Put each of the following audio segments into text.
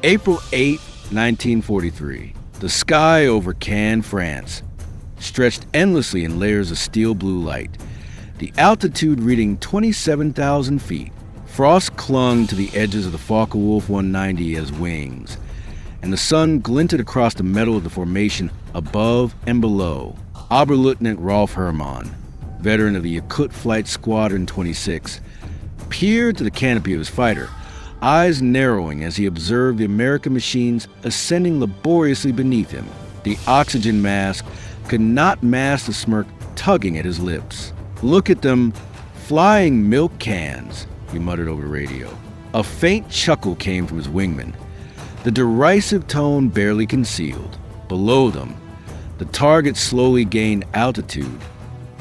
April 8, 1943. The sky over Cannes, France, stretched endlessly in layers of steel blue light. The altitude reading 27,000 feet. Frost clung to the edges of the Focke-Wulf 190 as wings, and the sun glinted across the metal of the formation above and below. Oberleutnant Rolf Herrmann, veteran of the Yakut Flight Squadron 26, peered to the canopy of his fighter, eyes narrowing as he observed the American machines ascending laboriously beneath him. The oxygen mask could not mask the smirk tugging at his lips. "Look at them, flying milk cans," he muttered over the radio. A faint chuckle came from his wingman, the derisive tone barely concealed. Below them, the target slowly gained altitude.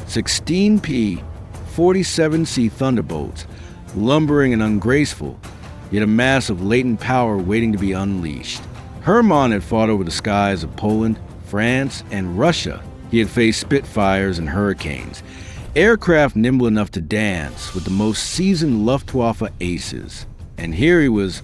16 P-47C Thunderbolts, lumbering and ungraceful, yet a mass of latent power waiting to be unleashed. Herrmann had fought over the skies of Poland, France, and Russia. He had faced Spitfires and Hurricanes, aircraft nimble enough to dance with the most seasoned Luftwaffe aces. And here he was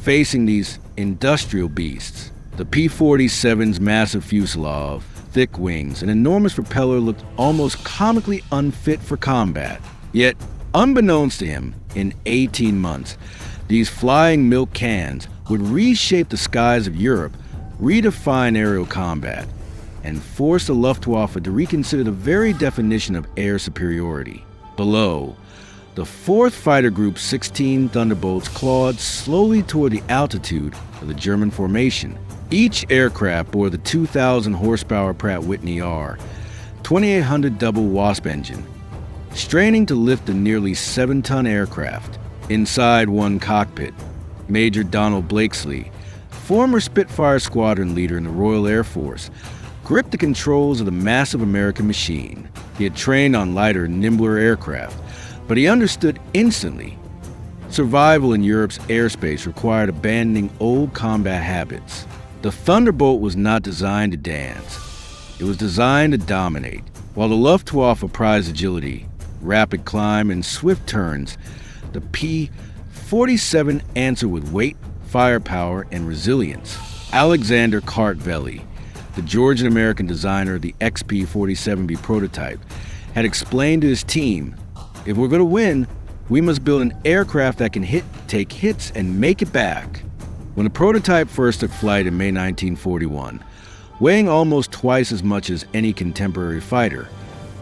facing these industrial beasts. The P-47's massive fuselage, thick wings, and enormous propeller looked almost comically unfit for combat. Yet, unbeknownst to him, in 18 months, these flying milk cans would reshape the skies of Europe, redefine aerial combat, and force the Luftwaffe to reconsider the very definition of air superiority. Below, the 4th Fighter Group 16 Thunderbolts clawed slowly toward the altitude of the German formation. Each aircraft bore the 2,000 horsepower Pratt Whitney R, 2800 double Wasp engine, straining to lift the nearly 7-ton aircraft. Inside one cockpit, Major Donald Blakesley, former Spitfire squadron leader in the Royal Air Force, gripped the controls of the massive American machine. He had trained on lighter, nimbler aircraft, but he understood instantly. Survival in Europe's airspace required abandoning old combat habits. The Thunderbolt was not designed to dance. It was designed to dominate. While the Luftwaffe prized agility, rapid climb, and swift turns, the P-47 answered with weight, firepower, and resilience. Alexander Kartveli, the Georgian-American designer of the XP-47B prototype, had explained to his team, "If we're going to win, we must build an aircraft that can take hits, and make it back." When the prototype first took flight in May 1941, weighing almost twice as much as any contemporary fighter,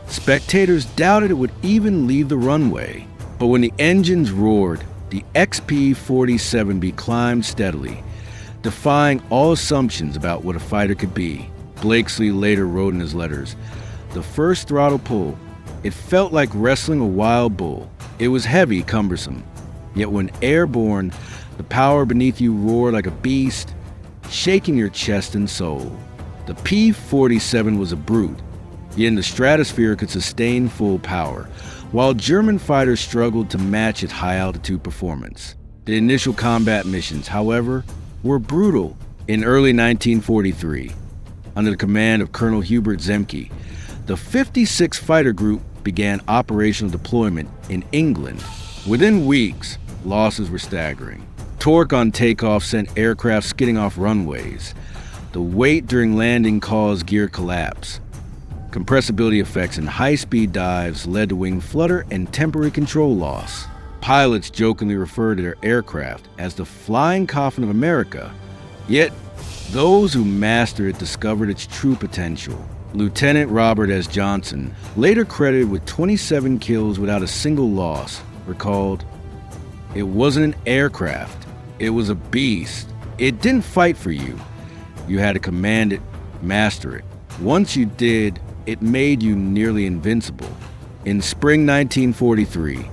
spectators doubted it would even leave the runway. But when the engines roared, the XP-47B climbed steadily, defying all assumptions about what a fighter could be. Blakesley later wrote in his letters, "The first throttle pull, it felt like wrestling a wild bull. It was heavy, cumbersome. Yet when airborne, the power beneath you roared like a beast, shaking your chest and soul." The P-47 was a brute, yet in the stratosphere could sustain full power, while German fighters struggled to match its high-altitude performance. The initial combat missions, however, were brutal. In early 1943, under the command of Colonel Hubert Zemke, the 56th Fighter Group began operational deployment in England. Within weeks, losses were staggering. Torque on takeoff sent aircraft skidding off runways. The weight during landing caused gear collapse. Compressibility effects and high-speed dives led to wing flutter and temporary control loss. Pilots jokingly referred to their aircraft as the flying coffin of America, yet those who mastered it discovered its true potential. Lieutenant Robert S. Johnson, later credited with 27 kills without a single loss, recalled, "It wasn't an aircraft, it was a beast. It didn't fight for you. You had to command it, master it. Once you did, it made you nearly invincible." In spring 1943,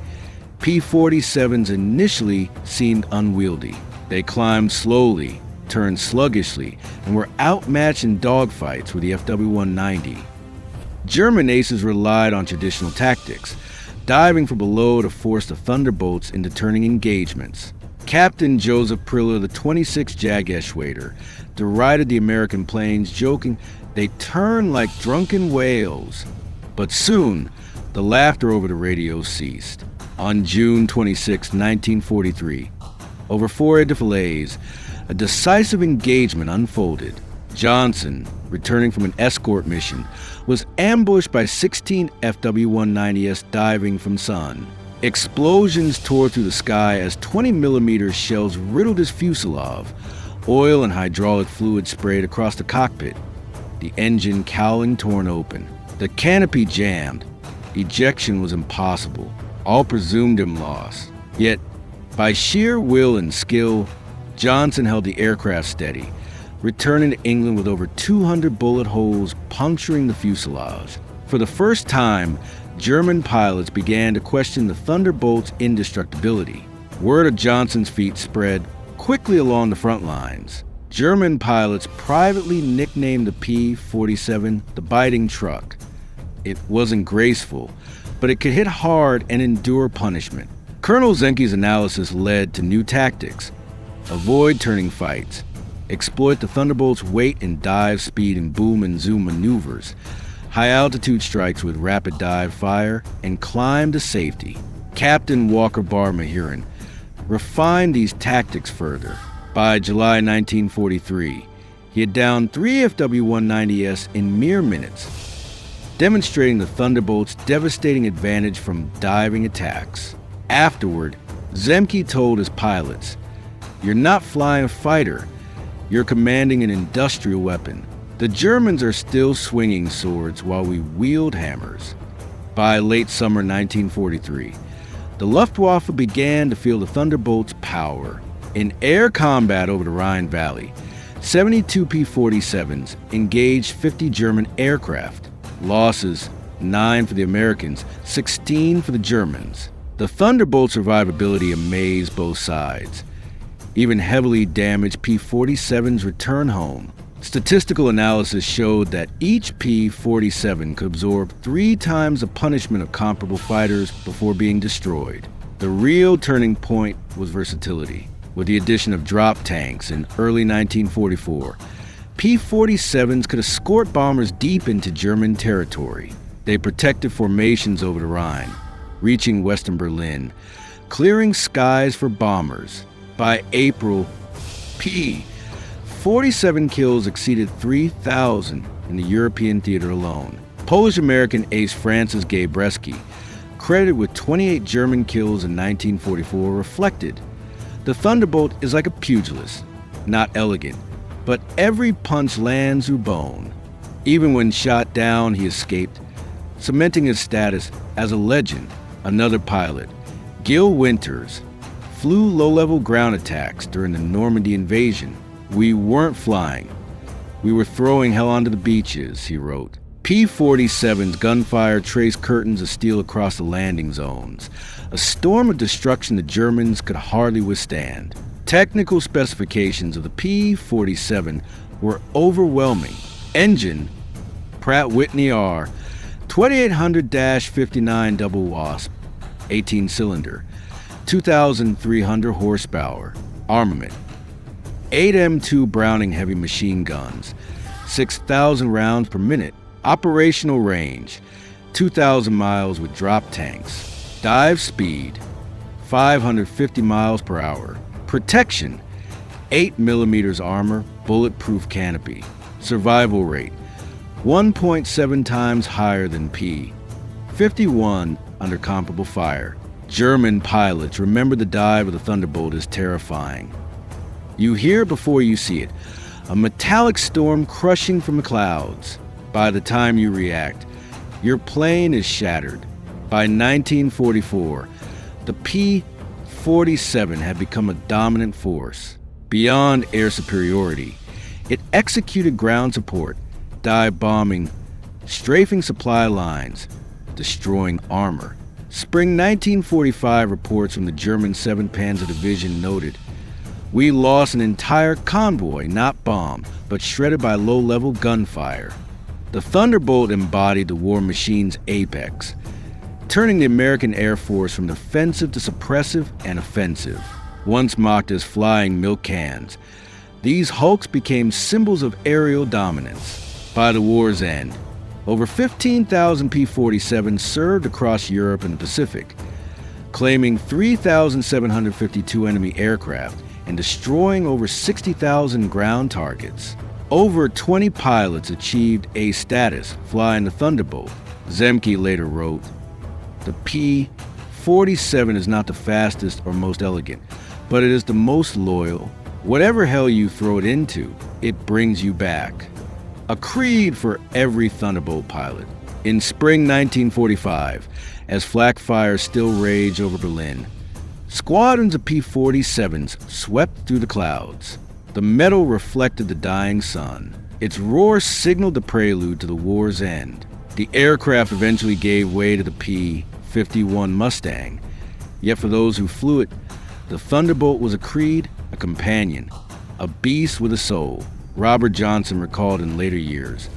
P-47s initially seemed unwieldy. They climbed slowly, turned sluggishly, and were outmatched in dogfights with the FW-190. German aces relied on traditional tactics, diving from below to force the Thunderbolts into turning engagements. Captain Joseph Priller, the 26th Jageschwader, derided the American planes, joking, "They turn like drunken whales." But soon, the laughter over the radio ceased. On June 26, 1943, over 4 étoiles, A decisive engagement unfolded. Johnson, returning from an escort mission, was ambushed by 16 FW-190s diving from Sun. Explosions tore through the sky as 20mm shells riddled his fuselage. Oil and hydraulic fluid sprayed across the cockpit. The engine cowling torn open. The canopy jammed. Ejection was impossible. All presumed him lost. Yet, by sheer will and skill, Johnson held the aircraft steady, returning to England with over 200 bullet holes puncturing the fuselage. For the first time, German pilots began to question the Thunderbolt's indestructibility. Word of Johnson's feat spread quickly along the front lines. German pilots privately nicknamed the P-47 the biting truck. It wasn't graceful, but it could hit hard and endure punishment. Colonel Zenke's analysis led to new tactics. Avoid turning fights. Exploit the Thunderbolt's weight and dive speed in boom and zoom maneuvers. High-altitude strikes with rapid dive fire, and climb to safety. Captain Walker Bar Mahiran refined these tactics further. By July 1943, he had downed 3 FW-190s in mere minutes, demonstrating the Thunderbolt's devastating advantage from diving attacks. Afterward, Zemke told his pilots, "You're not flying a fighter, you're commanding an industrial weapon. The Germans are still swinging swords while we wield hammers." By late summer 1943, the Luftwaffe began to feel the Thunderbolt's power. In air combat over the Rhine Valley, 72 P-47s engaged 50 German aircraft. Losses: 9 for the Americans, 16 for the Germans. The Thunderbolt's survivability amazed both sides. Even heavily damaged P-47s returned home. Statistical analysis showed that each P-47 could absorb 3 times the punishment of comparable fighters before being destroyed. The real turning point was versatility. With the addition of drop tanks in early 1944, P-47s could escort bombers deep into German territory. They protected formations over the Rhine, reaching western Berlin, clearing skies for bombers. By April, P-47 kills exceeded 3,000 in the European theater alone. Polish-American ace Francis Gabreski, credited with 28 German kills in 1944, reflected, "The Thunderbolt is like a pugilist, not elegant, but every punch lands through bone." Even when shot down, he escaped, cementing his status as a legend. Another pilot, Gil Winters, flew low-level ground attacks during the Normandy invasion. "We weren't flying. We were throwing hell onto the beaches," he wrote. P-47's gunfire traced curtains of steel across the landing zones, a storm of destruction the Germans could hardly withstand. Technical specifications of the P-47 were overwhelming. Engine, Pratt Whitney R, 2800-59 double wasp, 18-cylinder, 2,300 horsepower. Armament, 8 M2 Browning heavy machine guns, 6,000 rounds per minute. Operational range, 2,000 miles with drop tanks. Dive speed, 550 miles per hour. Protection, 8mm armor, bulletproof canopy. Survival rate, 1.7 times higher than P. 51 under comparable fire. German pilots remember the dive of the Thunderbolt as terrifying. You hear before you see it, a metallic storm crushing from the clouds. By the time you react, your plane is shattered. By 1944, the P-47 had become a dominant force. Beyond air superiority, it executed ground support, dive bombing, strafing supply lines, destroying armor. Spring 1945 reports from the German 7th Panzer Division noted, "We lost an entire convoy, not bombed, but shredded by low-level gunfire." The Thunderbolt embodied the war machine's apex, turning the American Air Force from defensive to suppressive and offensive. Once mocked as flying milk cans, these hulks became symbols of aerial dominance. By the war's end, over 15,000 P-47s served across Europe and the Pacific, claiming 3,752 enemy aircraft and destroying over 60,000 ground targets. Over 20 pilots achieved A status flying the Thunderbolt. Zemke later wrote, "The P-47 is not the fastest or most elegant, but it is the most loyal. Whatever hell you throw it into, it brings you back." A creed for every Thunderbolt pilot. In spring 1945, as flak fires still raged over Berlin, squadrons of P-47s swept through the clouds. The metal reflected the dying sun. Its roar signaled the prelude to the war's end. The aircraft eventually gave way to the P-51 Mustang. Yet for those who flew it, the Thunderbolt was a creed, a companion, a beast with a soul. Robert Johnson recalled in later years,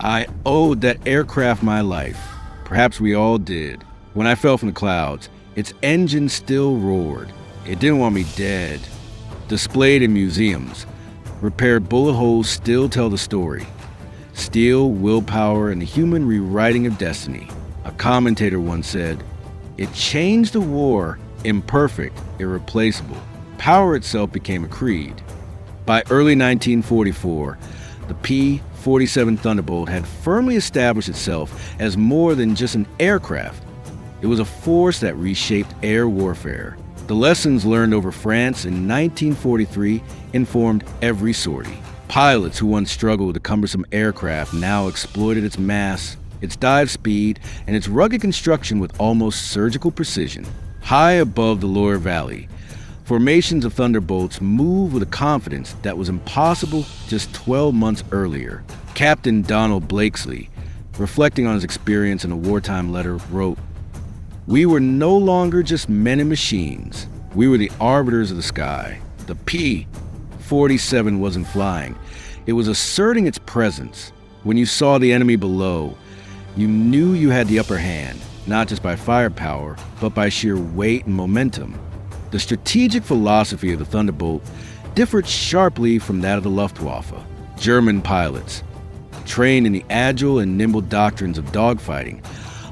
"I owed that aircraft my life. Perhaps we all did. When I fell from the clouds, its engine still roared. It didn't want me dead." Displayed in museums, repaired bullet holes still tell the story. Steel, willpower, and the human rewriting of destiny. A commentator once said, "It changed the war, imperfect, irreplaceable. Power itself became a creed." By early 1944, the P-47 Thunderbolt had firmly established itself as more than just an aircraft. It was a force that reshaped air warfare. The lessons learned over France in 1943 informed every sortie. Pilots who once struggled with a cumbersome aircraft now exploited its mass, its dive speed, and its rugged construction with almost surgical precision. High above the Loire Valley, formations of Thunderbolts moved with a confidence that was impossible just 12 months earlier. Captain Donald Blakesley, reflecting on his experience in a wartime letter, wrote, "We were no longer just men and machines. We were the arbiters of the sky. The P-47 wasn't flying. It was asserting its presence. When you saw the enemy below, you knew you had the upper hand, not just by firepower, but by sheer weight and momentum." The strategic philosophy of the Thunderbolt differed sharply from that of the Luftwaffe. German pilots, trained in the agile and nimble doctrines of dogfighting,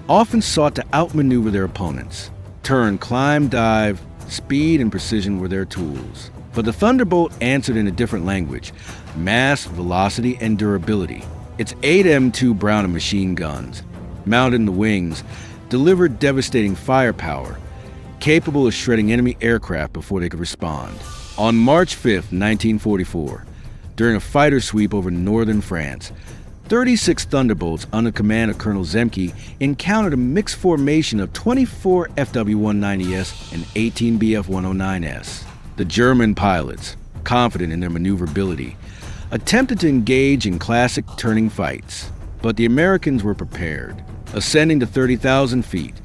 often sought to outmaneuver their opponents. Turn, climb, dive, speed, and precision were their tools. But the Thunderbolt answered in a different language: mass, velocity, and durability. Its 8 M2 Browning machine guns, mounted in the wings, delivered devastating firepower, capable of shredding enemy aircraft before they could respond. On March 5, 1944, during a fighter sweep over northern France, 36 Thunderbolts under command of Colonel Zemke encountered a mixed formation of 24 FW-190S and 18 BF-109S. The German pilots, confident in their maneuverability, attempted to engage in classic turning fights, but the Americans were prepared. Ascending to 30,000 feet,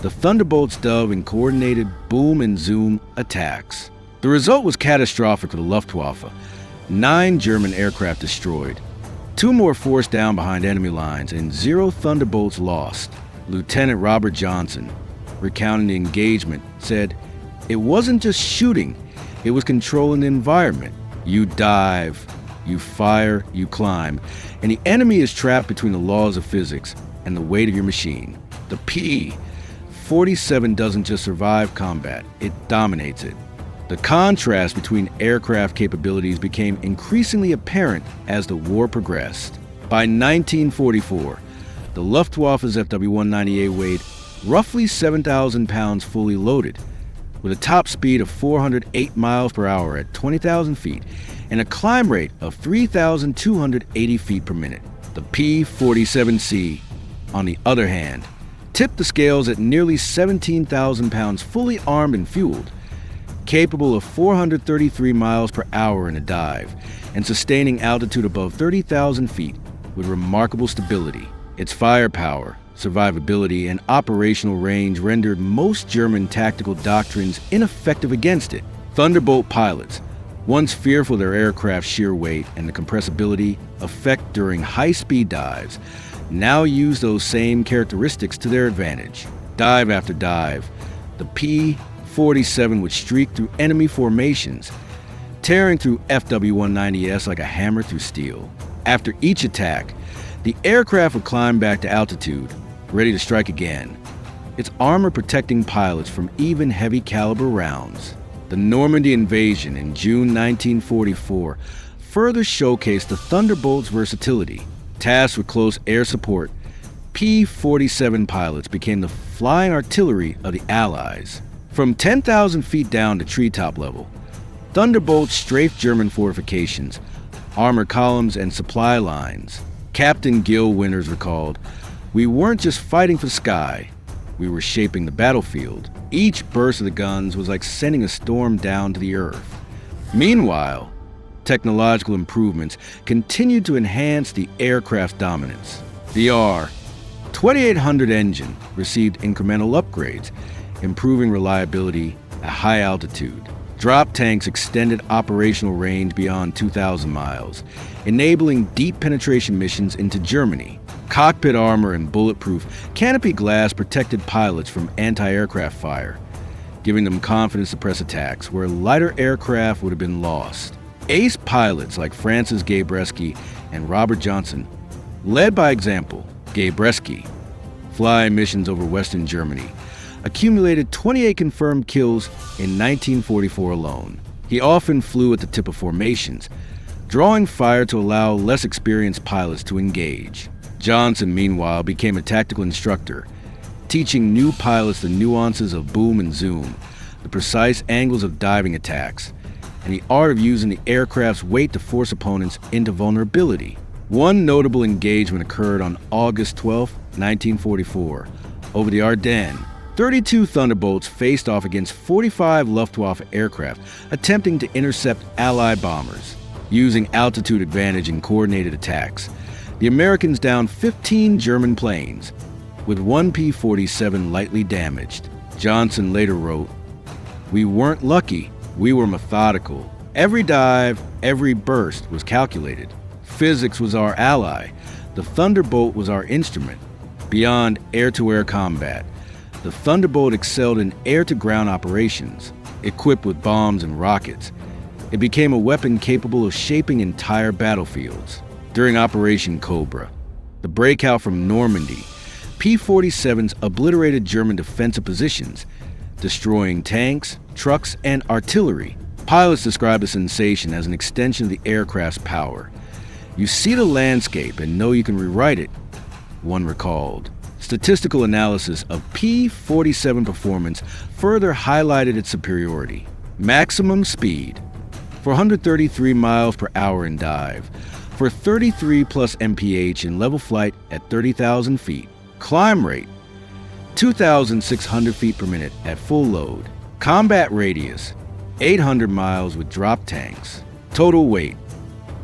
the Thunderbolts dove in coordinated boom and zoom attacks. The result was catastrophic for the Luftwaffe. 9 German aircraft destroyed, 2 more forced down behind enemy lines, and 0 Thunderbolts lost. Lieutenant Robert Johnson, recounting the engagement, said, "It wasn't just shooting, it was controlling the environment. You dive, you fire, you climb, and the enemy is trapped between the laws of physics and the weight of your machine." The P-47 doesn't just survive combat, it dominates it. The contrast between aircraft capabilities became increasingly apparent as the war progressed. By 1944, the Luftwaffe's FW-190A weighed roughly 7,000 pounds fully loaded, with a top speed of 408 miles per hour at 20,000 feet and a climb rate of 3,280 feet per minute. The P-47C, on the other hand, tipped the scales at nearly 17,000 pounds fully armed and fueled, capable of 433 miles per hour in a dive and sustaining altitude above 30,000 feet with remarkable stability. Its firepower, survivability, and operational range rendered most German tactical doctrines ineffective against it. Thunderbolt pilots, once fearful of their aircraft's sheer weight and the compressibility effect during high-speed dives, now use those same characteristics to their advantage. Dive after dive, the P-47 would streak through enemy formations, tearing through FW-190S like a hammer through steel. After each attack, the aircraft would climb back to altitude, ready to strike again, its armor protecting pilots from even heavy caliber rounds. The Normandy invasion in June 1944 further showcased the Thunderbolts' versatility. Tasked with close air support, P-47 pilots became the flying artillery of the Allies. From 10,000 feet down to treetop level, Thunderbolts strafed German fortifications, armor columns, and supply lines. Captain Gil Winters recalled, "We weren't just fighting for the sky, we were shaping the battlefield. Each burst of the guns was like sending a storm down to the earth." Meanwhile, technological improvements continued to enhance the aircraft's dominance. The R-2800 engine received incremental upgrades, improving reliability at high altitude. Drop tanks extended operational range beyond 2,000 miles, enabling deep penetration missions into Germany. Cockpit armor and bulletproof canopy glass protected pilots from anti-aircraft fire, giving them confidence to press attacks where lighter aircraft would have been lost. Ace pilots like Francis Gabreski and Robert Johnson led by example. Gabreski, flying missions over Western Germany, accumulated 28 confirmed kills in 1944 alone. He often flew at the tip of formations, drawing fire to allow less experienced pilots to engage. Johnson, meanwhile, became a tactical instructor, teaching new pilots the nuances of boom and zoom, the precise angles of diving attacks, and the art of using the aircraft's weight to force opponents into vulnerability. One notable engagement occurred on August 12, 1944, over the Ardennes. 32 Thunderbolts faced off against 45 Luftwaffe aircraft attempting to intercept Allied bombers. Using altitude advantage in coordinated attacks, the Americans downed 15 German planes, with one P-47 lightly damaged. Johnson later wrote, "We weren't lucky, we were methodical. Every dive, every burst was calculated. Physics was our ally. The Thunderbolt was our instrument. Beyond air-to-air combat, the Thunderbolt excelled in air-to-ground operations. Equipped with bombs and rockets, it became a weapon capable of shaping entire battlefields." During Operation Cobra, the breakout from Normandy, P-47s obliterated German defensive positions, destroying tanks, trucks, and artillery. Pilots describe the sensation as an extension of the aircraft's power. "You see the landscape and know you can rewrite it," one recalled. Statistical analysis of P-47 performance further highlighted its superiority. Maximum speed, 433 miles per hour in dive, for 33 plus mph in level flight at 30,000 feet. Climb rate, 2,600 feet per minute at full load. Combat radius, 800 miles with drop tanks. Total weight,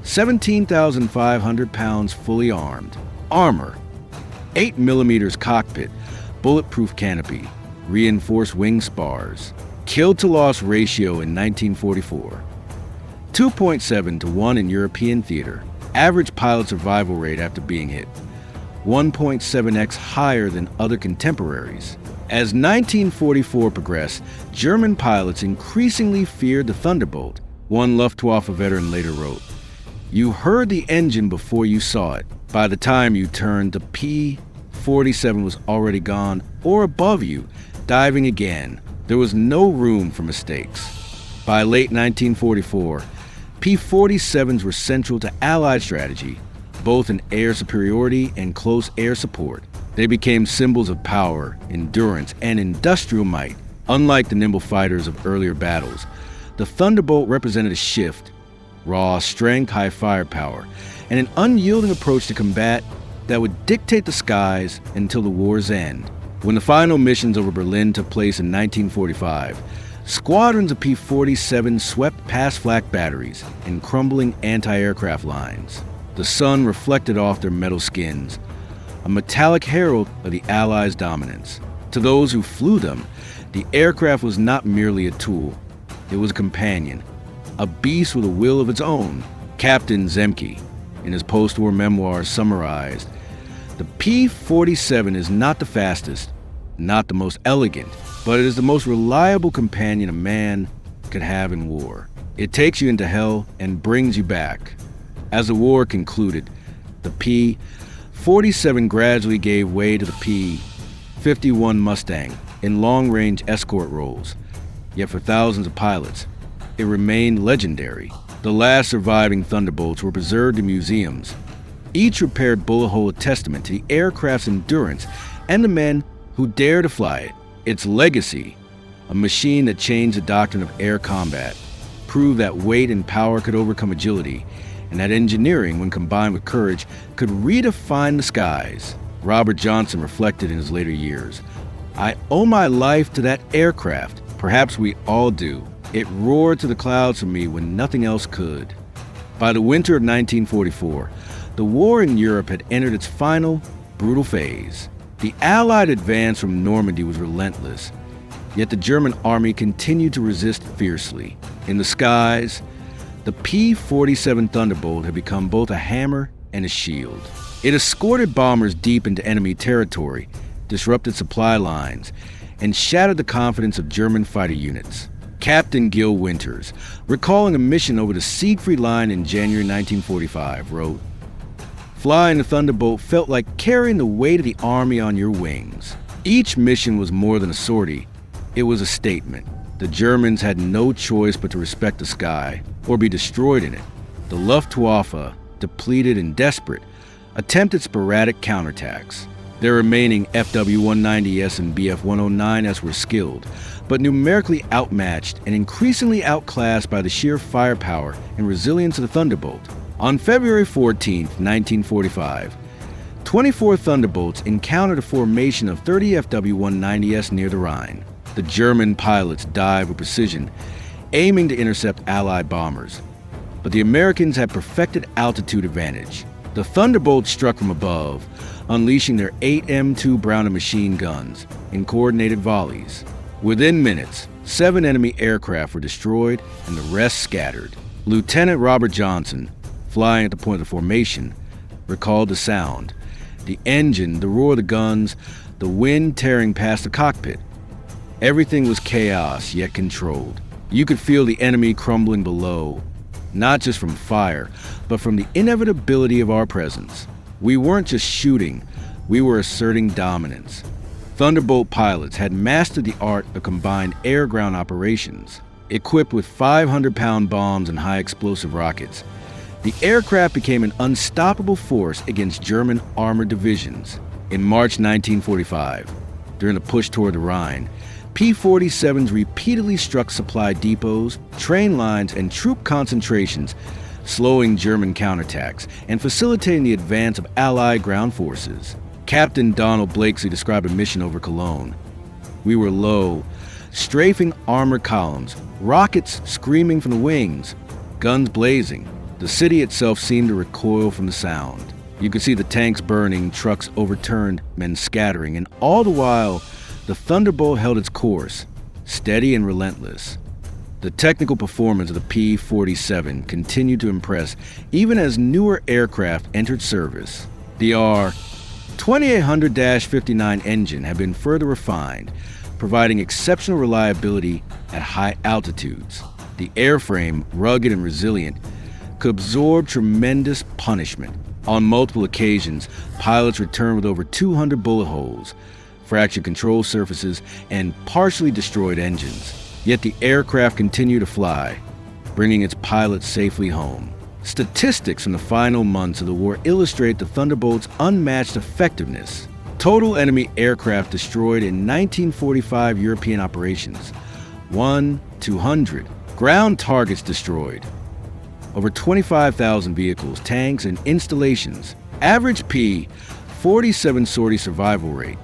17,500 pounds fully armed. Armor, 8 millimeters cockpit, bulletproof canopy, reinforced wing spars. Kill-to-loss ratio in 1944, 2.7 to 1 in European theater. Average pilot survival rate after being hit, 1.7x higher than other contemporaries. As 1944 progressed, German pilots increasingly feared the Thunderbolt. One Luftwaffe veteran later wrote, "You heard the engine before you saw it. By the time you turned, the P-47 was already gone or above you, diving again. There was no room for mistakes." By late 1944, P-47s were central to Allied strategy, both in air superiority and close air support. They became symbols of power, endurance, and industrial might. Unlike the nimble fighters of earlier battles, the Thunderbolt represented a shift, raw strength, high firepower, and an unyielding approach to combat that would dictate the skies until the war's end. When the final missions over Berlin took place in 1945, squadrons of P-47 swept past flak batteries and crumbling anti-aircraft lines. The sun reflected off their metal skins, a metallic herald of the Allies' dominance. To those who flew them, the aircraft was not merely a tool, it was a companion, a beast with a will of its own. Captain Zemke, in his post-war memoirs, summarized, "The P-47 is not the fastest, not the most elegant, but it is the most reliable companion a man could have in war. It takes you into hell and brings you back." As the war concluded, the P-47 gradually gave way to the P-51 Mustang in long-range escort roles, Yet for thousands of pilots, it remained legendary. The last surviving Thunderbolts were preserved in museums, each repaired bullet hole a testament to the aircraft's endurance and the men who dare to fly it. Its legacy, a machine that changed the doctrine of air combat, proved that weight and power could overcome agility, and that engineering, when combined with courage, could redefine the skies. Robert Johnson reflected in his later years, "I owe my life to that aircraft. Perhaps we all do. It roared to the clouds for me when nothing else could." By the winter of 1944, the war in Europe had entered its final, brutal phase. The Allied advance from Normandy was relentless, yet the German army continued to resist fiercely. In the skies, the P-47 Thunderbolt had become both a hammer and a shield. It escorted bombers deep into enemy territory, disrupted supply lines, and shattered the confidence of German fighter units. Captain Gil Winters, recalling a mission over the Siegfried Line in January 1945, wrote, "Flying the Thunderbolt felt like carrying the weight of the army on your wings. Each mission was more than a sortie. It was a statement. The Germans had no choice but to respect the sky or be destroyed in it. The Luftwaffe, depleted and desperate, attempted sporadic counterattacks. Their remaining FW-190S and BF-109S were skilled, but numerically outmatched and increasingly outclassed by the sheer firepower and resilience of the Thunderbolt. On February 14, 1945, 24 Thunderbolts encountered a formation of 30 FW-190S near the Rhine. The German pilots dived with precision, aiming to intercept Allied bombers. But the Americans had perfected altitude advantage. The Thunderbolts struck from above, unleashing their 8 M2 Browning machine guns in coordinated volleys. Within minutes, 7 enemy aircraft were destroyed and the rest scattered. Lieutenant Robert Johnson, flying at the point of formation, recalled the sound. The engine, the roar of the guns, the wind tearing past the cockpit. Everything was chaos, yet controlled. You could feel the enemy crumbling below, not just from fire, but from the inevitability of our presence. We weren't just shooting, we were asserting dominance. Thunderbolt pilots had mastered the art of combined air-ground operations. Equipped with 500-pound bombs and high-explosive rockets, the aircraft became an unstoppable force against German armored divisions. In March 1945, during the push toward the Rhine, P-47s repeatedly struck supply depots, train lines, and troop concentrations, slowing German counterattacks and facilitating the advance of Allied ground forces. Captain Donald Blakesley described a mission over Cologne. "We were low, strafing armored columns, rockets screaming from the wings, guns blazing. The city itself seemed to recoil from the sound. You could see the tanks burning, trucks overturned, men scattering, and all the while, the Thunderbolt held its course, steady and relentless." The technical performance of the P-47 continued to impress even as newer aircraft entered service. The R-2800-59 engine had been further refined, providing exceptional reliability at high altitudes. The airframe, rugged and resilient, could absorb tremendous punishment. On multiple occasions, pilots returned with over 200 bullet holes, fractured control surfaces, and partially destroyed engines. Yet the aircraft continued to fly, bringing its pilots safely home. Statistics from the final months of the war illustrate the Thunderbolt's unmatched effectiveness. Total enemy aircraft destroyed in 1945 European operations: 200. Ground targets destroyed: over 25,000 vehicles, tanks, and installations. Average P-47 sortie survival rate: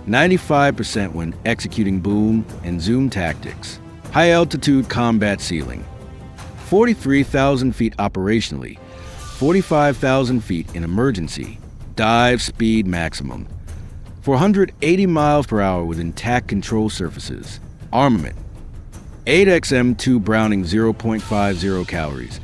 95% when executing boom and zoom tactics. High altitude combat ceiling: 43,000 feet operationally, 45,000 feet in emergency. Dive speed maximum: 480 miles per hour with intact control surfaces. Armament: 8x M2 Browning 0.50 calories,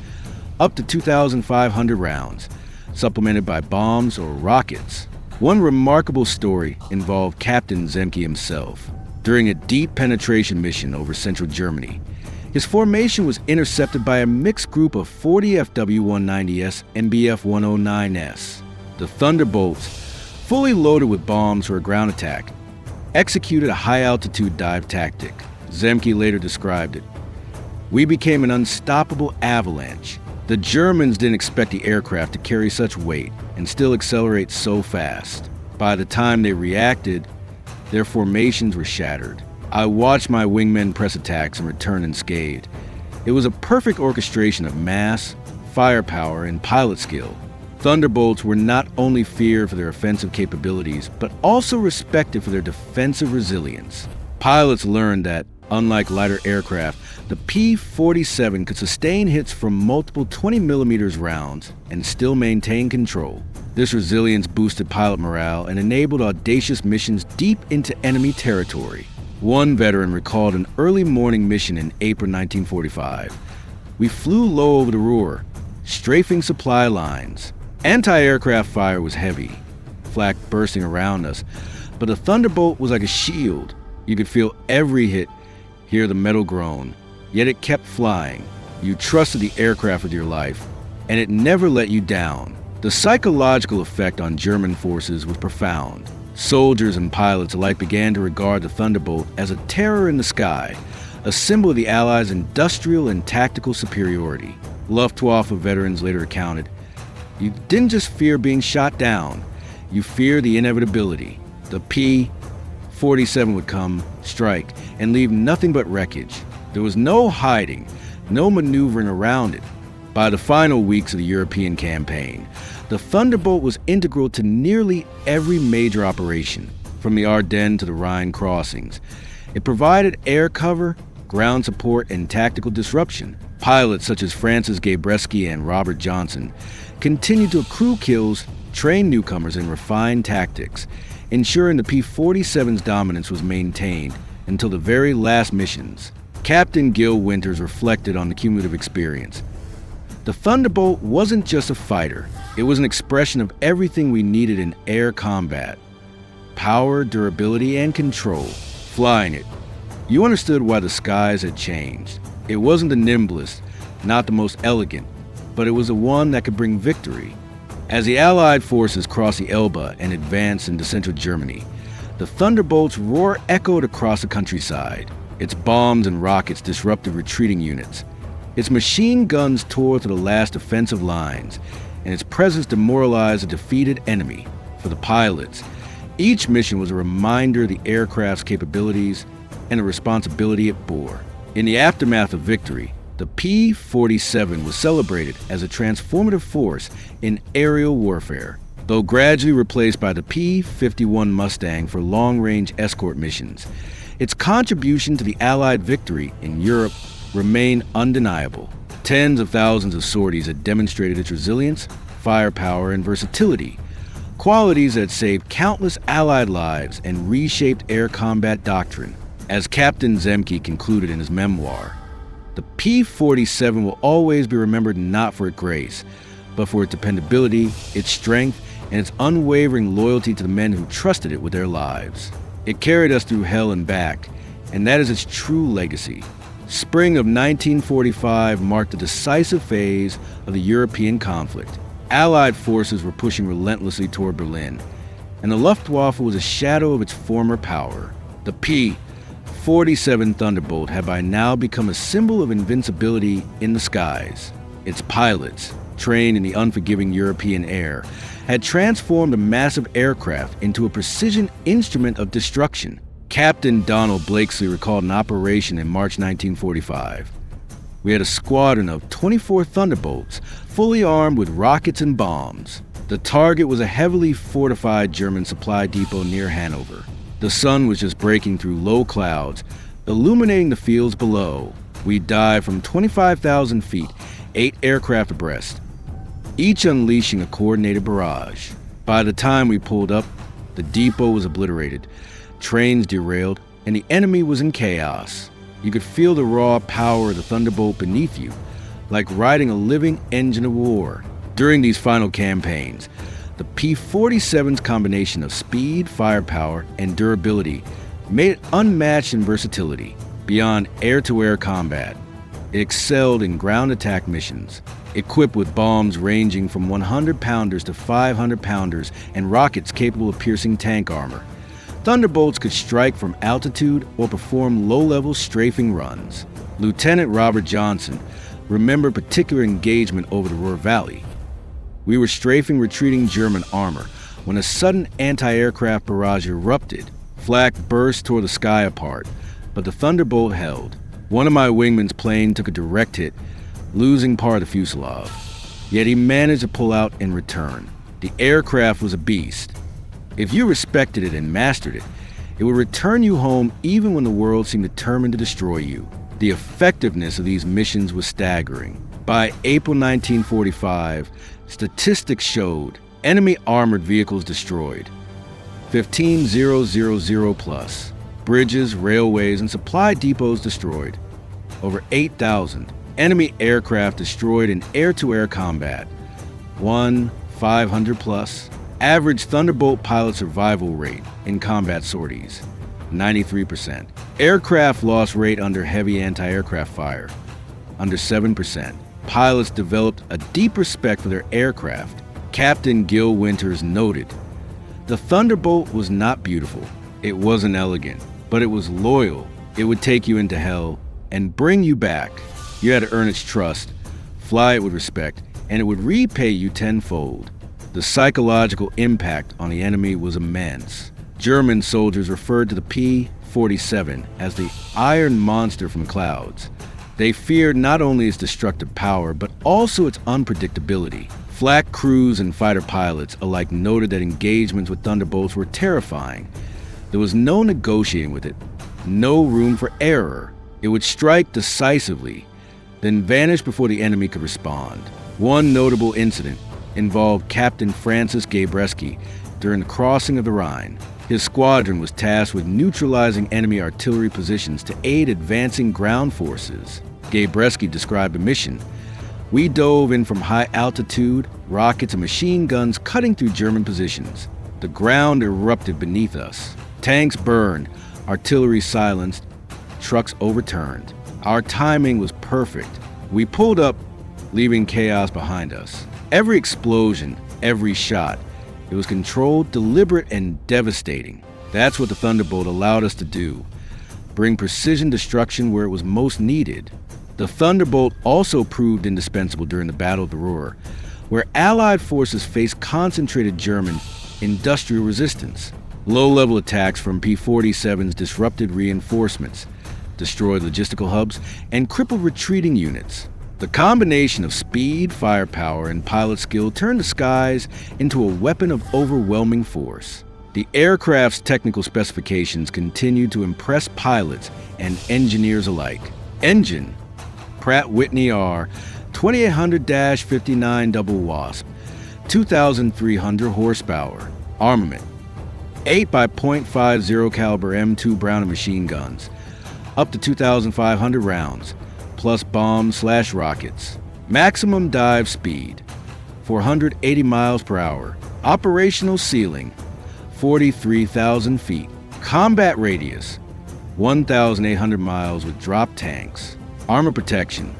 up to 2,500 rounds, supplemented by bombs or rockets. One remarkable story involved Captain Zemke himself. During a deep penetration mission over central Germany, his formation was intercepted by a mixed group of 40 FW-190S and BF-109S. The Thunderbolts, fully loaded with bombs for a ground attack, executed a high-altitude dive tactic, Zemke later described it. We became an unstoppable avalanche. The Germans didn't expect the aircraft to carry such weight and still accelerate so fast. By the time they reacted, their formations were shattered. I watched my wingmen press attacks and return unscathed. It was a perfect orchestration of mass, firepower, and pilot skill. Thunderbolts were not only feared for their offensive capabilities, but also respected for their defensive resilience. Pilots learned that, unlike lighter aircraft, the P-47 could sustain hits from multiple 20mm rounds and still maintain control. This resilience boosted pilot morale and enabled audacious missions deep into enemy territory. One veteran recalled an early morning mission in April 1945. We flew low over the Ruhr, strafing supply lines. Anti-aircraft fire was heavy, flak bursting around us, but the Thunderbolt was like a shield. You could feel every hit, hear the metal groan, yet it kept flying. You trusted the aircraft with your life, and it never let you down. The psychological effect on German forces was profound. Soldiers and pilots alike began to regard the Thunderbolt as a terror in the sky, a symbol of the Allies' industrial and tactical superiority. Luftwaffe veterans later recounted, "You didn't just fear being shot down, you feared the inevitability. The P-47 would come, strike, and leave nothing but wreckage. There was no hiding, no maneuvering around it." By the final weeks of the European campaign, the Thunderbolt was integral to nearly every major operation, from the Ardennes to the Rhine crossings. It provided air cover, ground support, and tactical disruption. Pilots such as Francis Gabreski and Robert Johnson continued to accrue kills, train newcomers, and refine tactics, ensuring the P-47's dominance was maintained until the very last missions. Captain Gil Winters reflected on the cumulative experience. The Thunderbolt wasn't just a fighter, it was an expression of everything we needed in air combat: power, durability, and control. Flying it, you understood why the skies had changed. It wasn't the nimblest, not the most elegant, but it was the one that could bring victory. As the Allied forces crossed the Elbe and advanced into central Germany, the Thunderbolt's roar echoed across the countryside. Its bombs and rockets disrupted retreating units. Its machine guns tore through the last defensive lines, and its presence demoralized a defeated enemy. For the pilots, each mission was a reminder of the aircraft's capabilities and the responsibility it bore. In the aftermath of victory, the P-47 was celebrated as a transformative force in aerial warfare, though gradually replaced by the P-51 Mustang for long-range escort missions. Its contribution to the Allied victory in Europe remained undeniable. Tens of thousands of sorties had demonstrated its resilience, firepower, and versatility, qualities that saved countless Allied lives and reshaped air combat doctrine. As Captain Zemke concluded in his memoir, the P-47 will always be remembered not for its grace, but for its dependability, its strength, and its unwavering loyalty to the men who trusted it with their lives. It carried us through hell and back, and that is its true legacy. Spring of 1945 marked a decisive phase of the European conflict. Allied forces were pushing relentlessly toward Berlin, and the Luftwaffe was a shadow of its former power. The P-47 Thunderbolt had by now become a symbol of invincibility in the skies. Its pilots, trained in the unforgiving European air, had transformed a massive aircraft into a precision instrument of destruction. Captain Donald Blakesley recalled an operation in March 1945. We had a squadron of 24 Thunderbolts, fully armed with rockets and bombs. The target was a heavily fortified German supply depot near Hanover. The sun was just breaking through low clouds, illuminating the fields below. We dived from 25,000 feet, 8 aircraft abreast, each unleashing a coordinated barrage. By the time we pulled up, the depot was obliterated, trains derailed, and the enemy was in chaos. You could feel the raw power of the Thunderbolt beneath you, like riding a living engine of war. During these final campaigns, the P-47's combination of speed, firepower, and durability made it unmatched in versatility. Beyond air-to-air combat, it excelled in ground attack missions, equipped with bombs ranging from 100-pounders to 500-pounders and rockets capable of piercing tank armor. Thunderbolts could strike from altitude or perform low-level strafing runs. Lieutenant Robert Johnson remembered particular engagement over the Ruhr Valley. We were strafing retreating German armor when a sudden anti-aircraft barrage erupted. Flak burst tore the sky apart, but the Thunderbolt held. One of my wingman's plane took a direct hit, losing part of the fuselage. Yet he managed to pull out in return. The aircraft was a beast. If you respected it and mastered it, it would return you home even when the world seemed determined to destroy you. The effectiveness of these missions was staggering. By April 1945, statistics showed enemy armored vehicles destroyed, 15,000 plus. Bridges, railways, and supply depots destroyed, over 8,000. Enemy aircraft destroyed in air-to-air combat, 500 plus. Average Thunderbolt pilot survival rate in combat sorties, 93%. Aircraft loss rate under heavy anti-aircraft fire, under 7%. Pilots developed a deep respect for their aircraft. Captain Gil Winters noted, "The Thunderbolt was not beautiful, it wasn't elegant, but it was loyal. It would take you into hell and bring you back. You had to earn its trust, fly it with respect, and it would repay you tenfold." The psychological impact on the enemy was immense. German soldiers referred to the P-47 as the iron monster from clouds. They feared not only its destructive power, but also its unpredictability. Flak crews and fighter pilots alike noted that engagements with Thunderbolts were terrifying. There was no negotiating with it, no room for error. It would strike decisively, then vanish before the enemy could respond. One notable incident involved Captain Francis Gabreski during the crossing of the Rhine. His squadron was tasked with neutralizing enemy artillery positions to aid advancing ground forces. Gabreski described the mission. "We dove in from high altitude, rockets and machine guns cutting through German positions. The ground erupted beneath us. Tanks burned, artillery silenced, trucks overturned. Our timing was perfect. We pulled up, leaving chaos behind us. Every explosion, every shot, it was controlled, deliberate, and devastating. That's what the Thunderbolt allowed us to do. Bring precision destruction where it was most needed." The Thunderbolt also proved indispensable during the Battle of the Ruhr, where Allied forces faced concentrated German industrial resistance. Low-level attacks from P-47s disrupted reinforcements, destroyed logistical hubs, and crippled retreating units. The combination of speed, firepower, and pilot skill turned the skies into a weapon of overwhelming force. The aircraft's technical specifications continued to impress pilots and engineers alike. Engine: Pratt Whitney R 2800-59 Double Wasp, 2,300 horsepower. Armament: 8x.50 caliber M2 Browning machine guns, up to 2,500 rounds, plus bombs/rockets. Maximum dive speed, 480 miles per hour. Operational ceiling, 43,000 feet. Combat radius, 1,800 miles with drop tanks. Armor protection: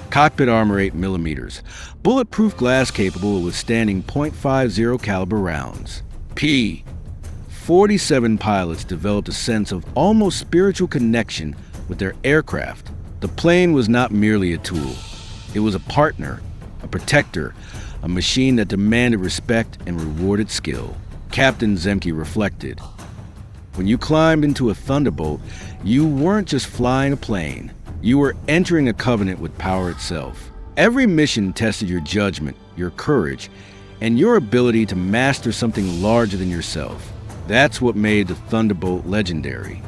cockpit armor 8 millimeters. Bulletproof glass capable of withstanding .50 caliber rounds. P-47 pilots developed a sense of almost spiritual connection with their aircraft. The plane was not merely a tool. It was a partner, a protector, a machine that demanded respect and rewarded skill. Captain Zemke reflected, "When you climbed into a Thunderbolt, you weren't just flying a plane. You were entering a covenant with power itself. Every mission tested your judgment, your courage, and your ability to master something larger than yourself. That's what made the Thunderbolt legendary."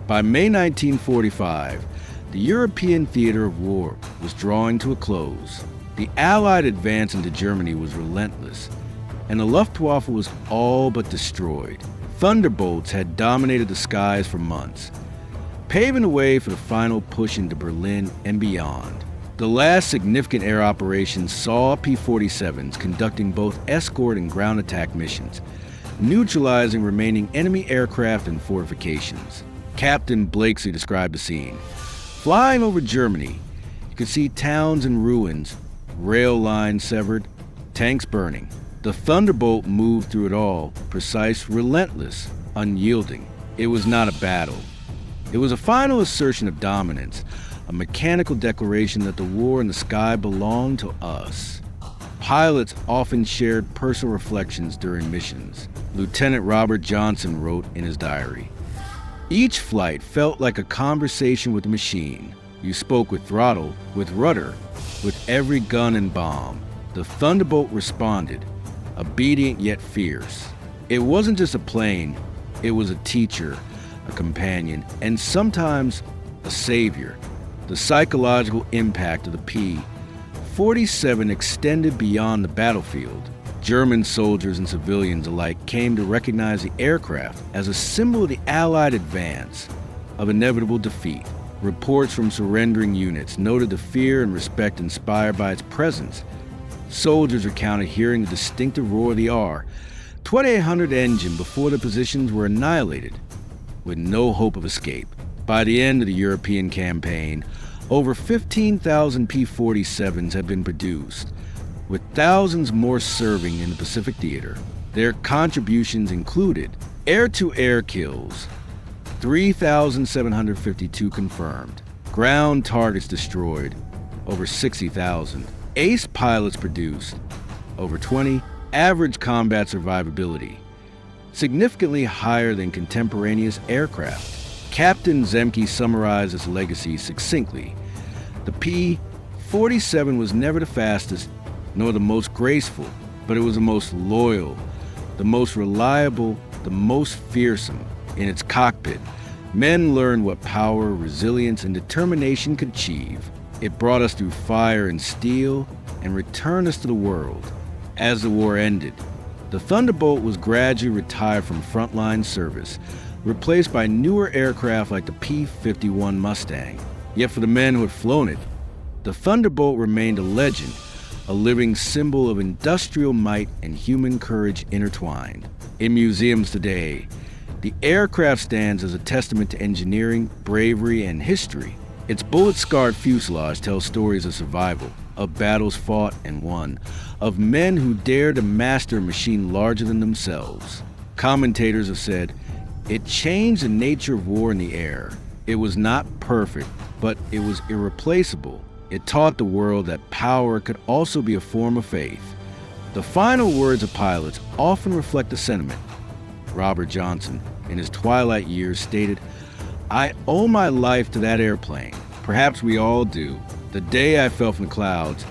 By May 1945, the European theater of war was drawing to a close. The Allied advance into Germany was relentless, and the Luftwaffe was all but destroyed. Thunderbolts had dominated the skies for months, paving the way for the final push into Berlin and beyond. The last significant air operations saw P-47s conducting both escort and ground attack missions, neutralizing remaining enemy aircraft and fortifications. Captain Blakesley described the scene. "Flying over Germany, you could see towns in ruins, rail lines severed, tanks burning. The Thunderbolt moved through it all, precise, relentless. unyielding. It was not a battle. It was a final assertion of dominance, a mechanical declaration that the war in the sky belonged to us. Pilots often shared personal reflections during missions. Lieutenant Robert Johnson wrote in his diary, "Each flight felt like a conversation with the machine. You spoke with throttle, with rudder, with every gun and bomb. The Thunderbolt responded, obedient yet fierce. It wasn't just a plane, it was a teacher, a companion, and sometimes a savior." The psychological impact of the P-47 extended beyond the battlefield. German soldiers and civilians alike came to recognize the aircraft as a symbol of the Allied advance, of inevitable defeat. Reports from surrendering units noted the fear and respect inspired by its presence. Soldiers recounted hearing the distinctive roar of the R-2800 engine before the positions were annihilated, with no hope of escape. By the end of the European campaign, over 15,000 P-47s had been produced, with thousands more serving in the Pacific theater. Their contributions included air-to-air kills, 3,752 confirmed, ground targets destroyed, over 60,000, ace pilots produced, over 20, average combat survivability, significantly higher than contemporaneous aircraft. Captain Zemke summarized its legacy succinctly. The P-47 was never the fastest, nor the most graceful, but it was the most loyal, the most reliable, the most fearsome. In its cockpit, men learned what power, resilience, and determination could achieve. It brought us through fire and steel and returned us to the world. As the war ended, the Thunderbolt was gradually retired from frontline service, replaced by newer aircraft like the P-51 Mustang. Yet for the men who had flown it, the Thunderbolt remained a legend, a living symbol of industrial might and human courage intertwined. In museums today, the aircraft stands as a testament to engineering, bravery, and history. Its bullet-scarred fuselage tells stories of survival, of battles fought and won, of men who dared to master a machine larger than themselves. Commentators have said, it changed the nature of war in the air. It was not perfect, but it was irreplaceable. It taught the world that power could also be a form of faith. The final words of pilots often reflect the sentiment. Robert Johnson, in his twilight years, stated, "I owe my life to that airplane. Perhaps we all do. The day I fell from the clouds,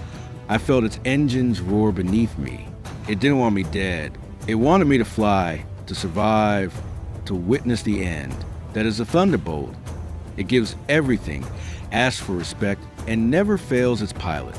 I felt its engines roar beneath me. It didn't want me dead. It wanted me to fly, to survive, to witness the end. That is the Thunderbolt. It gives everything, asks for respect, and never fails its pilot."